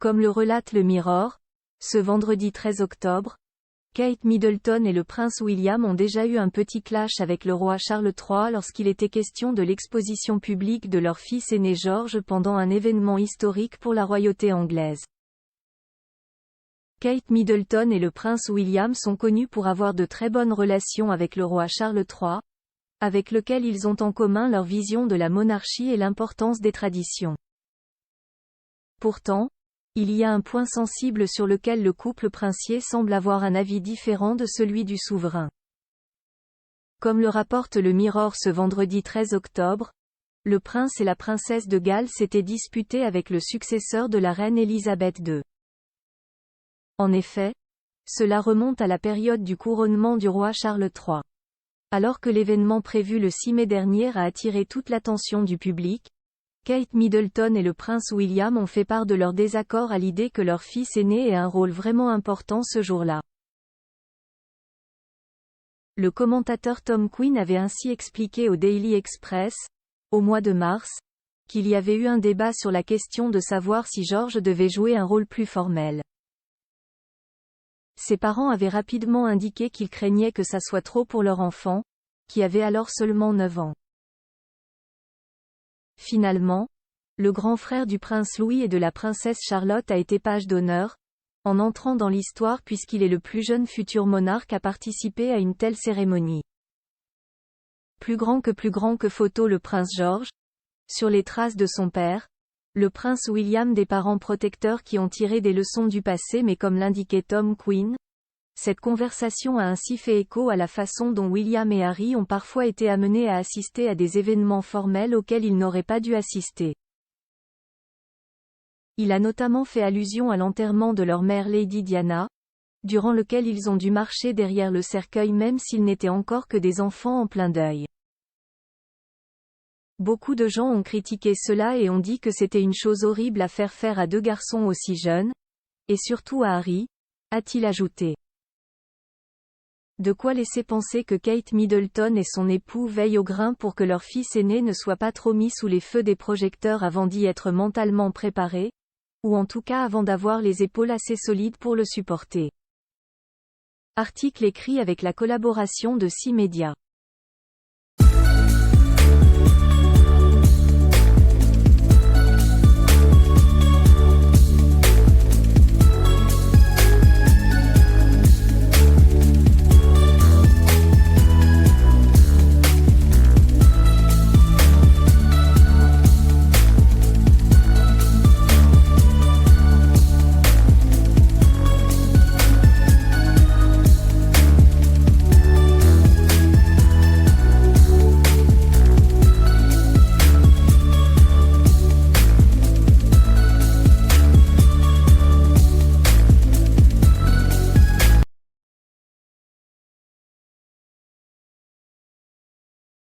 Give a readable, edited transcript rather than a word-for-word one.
Comme le relate le Mirror, ce vendredi 13 octobre, Kate Middleton et le prince William ont déjà eu un petit clash avec le roi Charles III lorsqu'il était question de l'exposition publique de leur fils aîné George pendant un événement historique pour la royauté anglaise. Kate Middleton et le prince William sont connus pour avoir de très bonnes relations avec le roi Charles III, avec lequel ils ont en commun leur vision de la monarchie et l'importance des traditions. Pourtant, il y a un point sensible sur lequel le couple princier semble avoir un avis différent de celui du souverain. Comme le rapporte le Mirror ce vendredi 13 octobre, le prince et la princesse de Galles s'étaient disputés avec le successeur de la reine Élisabeth II. En effet, cela remonte à la période du couronnement du roi Charles III. Alors que l'événement prévu le 6 mai dernier a attiré toute l'attention du public, Kate Middleton et le prince William ont fait part de leur désaccord à l'idée que leur fils aîné ait un rôle vraiment important ce jour-là. Le commentateur Tom Quinn avait ainsi expliqué au Daily Express, au mois de mars, qu'il y avait eu un débat sur la question de savoir si George devait jouer un rôle plus formel. Ses parents avaient rapidement indiqué qu'ils craignaient que ça soit trop pour leur enfant, qui avait alors seulement 9 ans. Finalement, le grand frère du prince Louis et de la princesse Charlotte a été page d'honneur, en entrant dans l'histoire puisqu'il est le plus jeune futur monarque à participer à une telle cérémonie. Plus grand que photo le prince George, sur les traces de son père, le prince William des parents protecteurs qui ont tiré des leçons du passé mais comme l'indiquait Tom Quinn, cette conversation a ainsi fait écho à la façon dont William et Harry ont parfois été amenés à assister à des événements formels auxquels ils n'auraient pas dû assister. Il a notamment fait allusion à l'enterrement de leur mère Lady Diana, durant lequel ils ont dû marcher derrière le cercueil même s'ils n'étaient encore que des enfants en plein deuil. Beaucoup de gens ont critiqué cela et ont dit que c'était une chose horrible à faire à deux garçons aussi jeunes, et surtout à Harry, a-t-il ajouté. De quoi laisser penser que Kate Middleton et son époux veillent au grain pour que leur fils aîné ne soit pas trop mis sous les feux des projecteurs avant d'y être mentalement préparé, ou en tout cas avant d'avoir les épaules assez solides pour le supporter. Article écrit avec la collaboration de 6 médias.